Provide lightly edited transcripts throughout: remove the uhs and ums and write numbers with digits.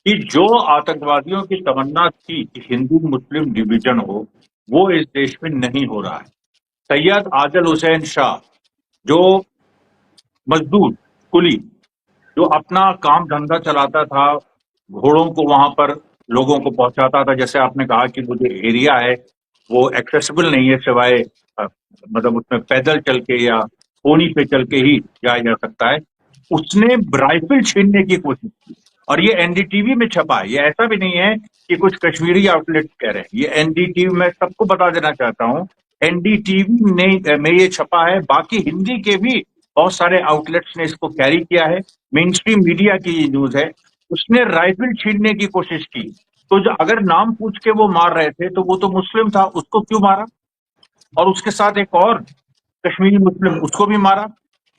कि जो आतंकवादियों की तमन्ना थी कि हिंदू मुस्लिम डिवीजन हो, वो इस देश में नहीं हो रहा है। सैयद आदिल हुसैन शाह, जो मजदूर कुली, जो अपना काम धंधा चलाता था, घोड़ों को वहां पर लोगों को पहुंचाता था। जैसे आपने कहा कि वो जो एरिया है वो एक्सेसिबल नहीं है, सिवाय मतलब उसमें पैदल चल के या पोनी पे चल के ही जाया जा सकता है। उसने राइफल छीनने की कोशिश की, और ये एनडीटीवी में छपा है। ये ऐसा भी नहीं है कि कुछ कश्मीरी आउटलेट कह रहे हैं, ये एनडीटीवी में सबको बता देना चाहता हूं। एनडीटीवी ने में ये छपा है, बाकी हिंदी के भी बहुत सारे आउटलेट्स ने इसको कैरी किया है। मेन स्ट्रीम मीडिया की ये न्यूज है। उसने राइफल छीनने की कोशिश की, तो जो अगर नाम पूछ के वो मार रहे थे तो वो तो मुस्लिम था, उसको क्यों मारा? और उसके साथ एक और कश्मीरी मुस्लिम, उसको भी मारा।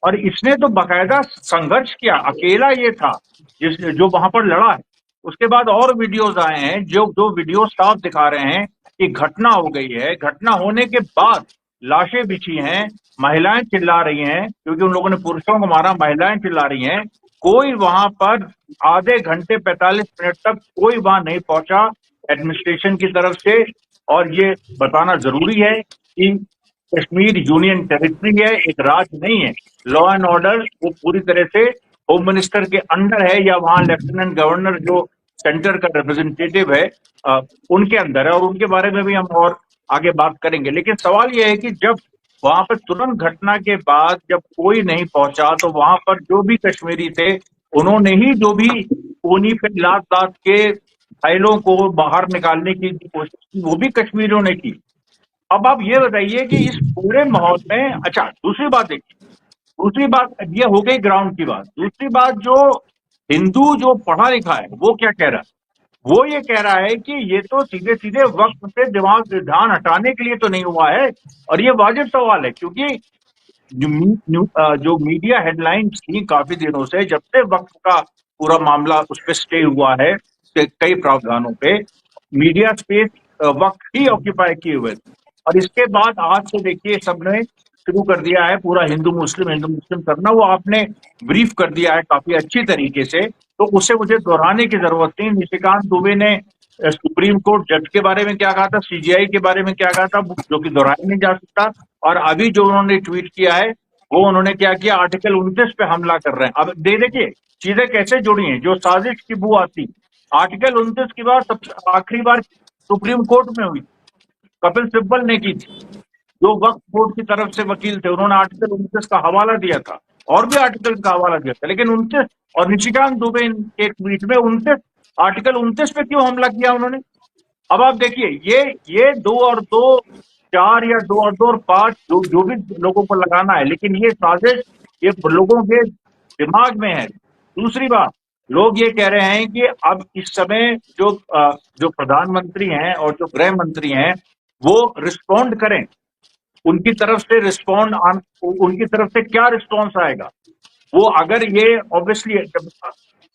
और इसने तो बाकायदा संघर्ष किया, अकेला ये था जिस जो वहां पर लड़ा है। उसके बाद और वीडियोस आए हैं, जो जो वीडियो साफ दिखा रहे हैं कि घटना हो गई है। घटना होने के बाद लाशें बिछी हैं, महिलाएं चिल्ला रही हैं, क्योंकि उन लोगों ने पुरुषों को मारा, महिलाएं चिल्ला रही हैं। कोई वहां पर आधे घंटे 45 मिनट तक कोई वहां नहीं पहुंचा एडमिनिस्ट्रेशन की तरफ से। और ये बताना जरूरी है कि कश्मीर यूनियन टेरिटरी है, एक राज्य नहीं है। लॉ एंड ऑर्डर वो पूरी तरह से होम मिनिस्टर के अंडर है, या वहां लेफ्टिनेंट गवर्नर जो सेंटर का रिप्रेजेंटेटिव है उनके अंदर है। और उनके बारे में भी हम और आगे बात करेंगे। लेकिन सवाल यह है कि जब वहां पर तुरंत घटना के बाद जब कोई नहीं पहुंचा, तो वहां पर जो भी कश्मीरी थे उन्होंने ही जो भी ऊनी पे लात लात के फाइलों को बाहर निकालने की कोशिश की, वो भी कश्मीरियों ने की। अब आप ये बताइए कि इस पूरे माहौल में, अच्छा दूसरी बात देखिए, दूसरी बात ये हो गई ग्राउंड की बात। दूसरी बात, जो हिंदू जो पढ़ा लिखा है वो क्या कह रहा है? वो ये कह रहा है कि ये तो सीधे सीधे वक्त से दिमाग ध्यान हटाने के लिए तो नहीं हुआ है। और ये वाजिब सवाल है, क्योंकि जो मीडिया हेडलाइंस थी काफी दिनों से, जब से वक्त का पूरा मामला उस पर स्टे हुआ है कई प्रावधानों पे, मीडिया स्पेस वक्त ही ऑक्यूपाई किए हुए थे। और इसके बाद आज से देखिए सबने शुरू कर दिया है पूरा हिंदू मुस्लिम करना। वो आपने ब्रीफ कर दिया है काफी अच्छी तरीके से, तो उसे मुझे दोहराने की जरूरत नहीं। निशिकांत दुबे ने सुप्रीम कोर्ट जज के बारे में क्या कहा था, सीजीआई के बारे में क्या कहा था, जो कि दोहराया नहीं जा सकता। और अभी जो उन्होंने ट्वीट किया है, वो उन्होंने क्या किया, आर्टिकल 29 पे हमला कर रहे हैं। अब दे देखिए चीजें कैसे जुड़ी हैं, जो साजिश की बू आती। आर्टिकल 29 की बात सबसे आखिरी बार सुप्रीम कोर्ट में हुई, कपिल सिब्बल ने की थी, जो वक्फ बोर्ड की तरफ से वकील थे। उन्होंने आर्टिकल 29 का हवाला दिया था, और भी आर्टिकल का हवाला दिया था, लेकिन 29 और निशिकांत दुबे के ट्वीट में 29 आर्टिकल 29 पे क्यों हमला किया उन्होंने? अब आप देखिए, ये 2 और 2 4 या 2 और 2 और 5 जो भी लोगों को लगाना है, लेकिन ये साजिश ये लोगों के दिमाग में है। दूसरी बात, लोग ये कह रहे हैं कि अब इस समय जो प्रधानमंत्री हैं और जो गृह मंत्री हैं, वो रिस्पॉन्ड करें। उनकी तरफ से उनकी तरफ से क्या रिस्पॉन्स आएगा? वो अगर ये ऑब्वियसली जब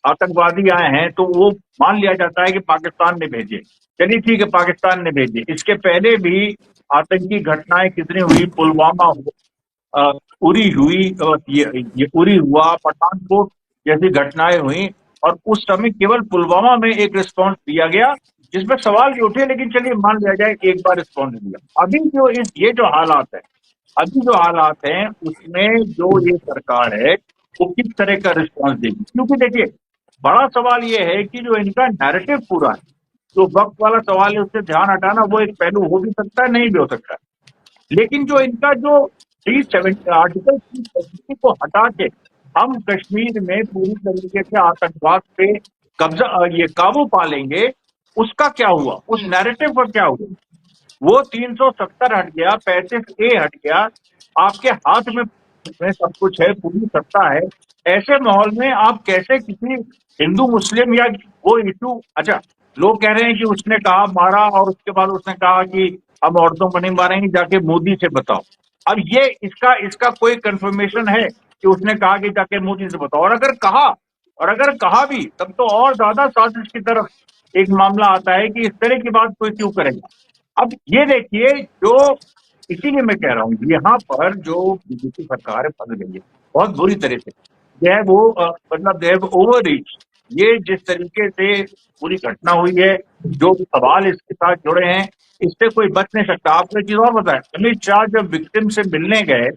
आतंकवादी आए हैं तो वो मान लिया जाता है कि पाकिस्तान ने भेजे। चलिए ठीक है, पाकिस्तान ने भेजे। इसके पहले भी आतंकी घटनाएं कितनी हुई, पुलवामा उरी हुई, ये उरी हुआ, पठानकोट जैसी घटनाएं हुई। और उस समय केवल पुलवामा में एक रिस्पॉन्स दिया गया, जिसमें सवाल ये उठे, लेकिन चलिए मान लिया जाए एक बार रिस्पॉन्स दिया। अभी जो ये जो हालात है, अभी जो हालात हैं उसमें जो ये सरकार है वो किस तरह का रिस्पॉन्स देगी? क्योंकि देखिए, बड़ा सवाल ये है कि जो इनका नैरेटिव पूरा है, जो वक्त वाला सवाल है उससे ध्यान हटाना, वो एक पहलू हो भी सकता है, नहीं भी हो सकता है। लेकिन जो इनका जो 370 आर्टिकल 370 को हटा के हम कश्मीर में पूरी तरीके से आतंकवाद पे कब्जा, ये काबू पा लेंगे, उसका क्या हुआ? उस नैरेटिव का क्या हुआ? वो 370 हट गया, 35A हट गया। आपके हाथ में सब कुछ है, पूरी सत्ता है। ऐसे माहौल में आप कैसे किसी हिंदू मुस्लिम या वो इशू, अच्छा लोग कह रहे हैं कि उसने कहा मारा, और उसके बाद उसने कहा कि हम औरतों को नहीं मारेंगे, जाके मोदी से बताओ। अब ये इसका इसका कोई कंफर्मेशन है कि उसने कहा कि जाके मोदी से बताओ? और अगर कहा भी, तब तो और ज्यादा साजिश की तरफ एक मामला आता है कि इस तरह की बात कोई क्यों करेगा। अब ये देखिए, जो इसीलिए मैं कह रहा हूं, यहाँ पर जो बीजेपी सरकार है फंस गई है बहुत बुरी तरह से। They have over reach. ये जिस तरीके से पूरी घटना हुई है, जो सवाल इसके साथ जुड़े हैं, इससे कोई बच नहीं सकता। आपको एक चीज और बताएं, अमित शाह जब विक्टिम से मिलने गए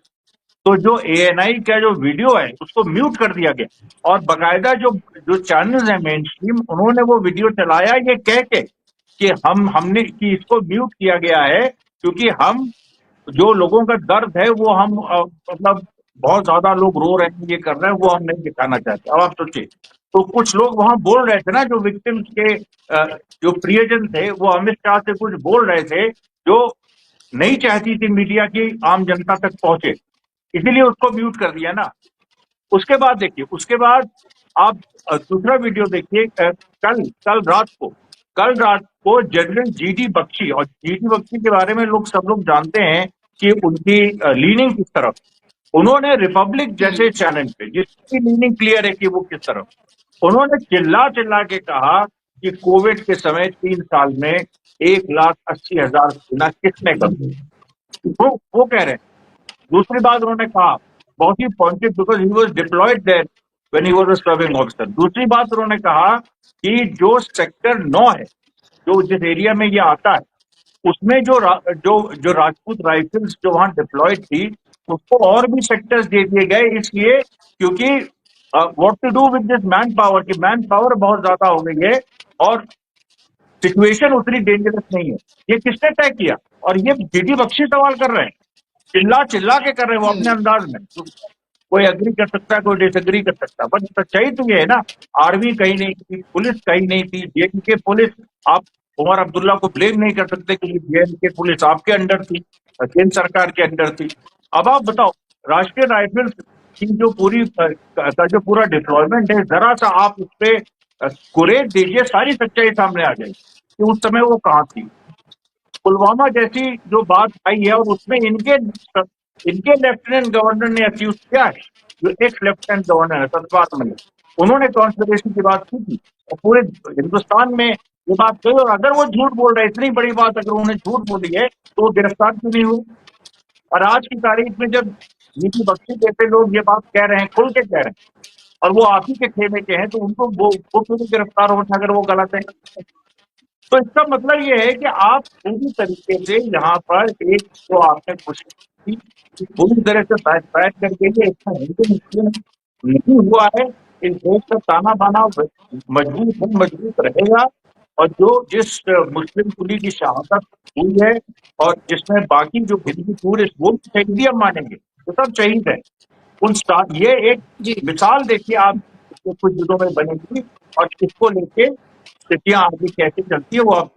तो जो एएनआई का जो वीडियो है उसको म्यूट कर दिया गया, और बकायदा जो जो चैनल्स हैं मेन स्ट्रीम, उन्होंने वो वीडियो चलाया ये कह के कि हमने कि इसको म्यूट किया गया है क्योंकि हम जो लोगों का दर्द है वो हम मतलब बहुत ज्यादा लोग रो रहे हैं, ये कर रहे हैं, वो हम नहीं दिखाना चाहते। अब आप सोचिए, तो कुछ लोग वहां बोल रहे थे ना, जो विक्टिम्स के जो प्रियजन थे, वो अमित शाह से कुछ बोल रहे थे जो नहीं चाहती थी मीडिया की आम जनता तक पहुंचे, इसीलिए उसको म्यूट कर दिया ना। उसके बाद देखिए, उसके बाद आप दूसरा वीडियो देखिए, कल रात को जनरल जीडी बख्शी, और जीडी बख्शी के बारे में सब लोग जानते हैं कि उनकी लीनिंग किस तरफ, उन्होंने रिपब्लिक जैसे चैनल पे, जिसकी मीनिंग क्लियर है कि वो किस तरफ, उन्होंने चिल्ला चिल्ला के कहा कि कोविड के समय 3 साल में 1,80,000 सेना किसने कर दी, वो कह रहे हैं। दूसरी बात उन्होंने कहा, बहुत ही pointed, because he was deployed there when he was a serving officer. दूसरी बात उन्होंने कहा कि जो सेक्टर 9 है, जो जिस एरिया में ये आता है, उसमें जो राजपूत राइफल्स जो वहां डिप्लॉयड थी, उसको और भी सेक्टर्स दे दिए गए, इसलिए क्योंकि what to do with this manpower, की मैन पावर बहुत ज्यादा हो गई है और सिचुएशन उतनी डेंजरस नहीं है। ये किसने तय किया? और ये जीडी बख्शी सवाल कर रहे हैं, चिल्ला चिल्ला के कर रहे हैं वो अपने अंदाज में। कोई अग्री कर सकता है, कोई डिसएग्री कर सकता है, बट सच्चाई तो ये है ना, आर्मी कहीं नहीं थी, पुलिस कहीं नहीं थी, जेएनके पुलिस, आप उमर अब्दुल्ला को ब्लेम नहीं कर सकते कि जेएनके पुलिस आपके अंडर थी, केंद्र सरकार के अंडर थी। अब आप बताओ, राष्ट्रीय राइफल्स की जो जो पूरा डिप्लॉयमेंट है, जरा सा आप उस पर कुरेद दीजिए, सारी सच्चाई सामने आ जाएगी कि उस समय वो कहाँ थी। पुलवामा जैसी जो बात आई है, और उसमें इनके लेफ्टिनेंट गवर्नर ने अक्यूज किया है, जो एक्स लेफ्टिनेंट गवर्नर है सतपाल मलिक, उन्होंने कॉन्स्पिरेसी की बात की थी, और पूरे हिंदुस्तान में ये बात कही। और अगर वो झूठ बोल रहे, इतनी बड़ी बात अगर उन्होंने झूठ बोली है, तो वो गिरफ्तार क्यों नहीं हुई? और आज की तारीख में जब जीडी बख्शी जैसे लोग ये बात कह रहे हैं, खुल के कह रहे हैं, और वो आप ही के खेमे के हैं, तो उनको वो क्यों नहीं गिरफ्तार होना अगर वो गलत है? तो इसका मतलब ये है कि आप पूरी तरीके से यहाँ पर एक, जो आपने कोशिश की पूरी तरह से बैठ करके ये इतना हिंदू मुस्लिम नहीं हुआ है, इस देश का ताना बाना मजबूत रहेगा। और जो जिस मुस्लिम कुली की शहादत हुई है, और जिसमें बाकी जो हिंदू टूरिस्ट, वो शहीदी हम मानेंगे, तो सब शहीद है। ये एक मिसाल देखिए आप, कुछ दिनों में बनेगी, और इसको लेके स्थितियां आगे कैसे चलती है वो आप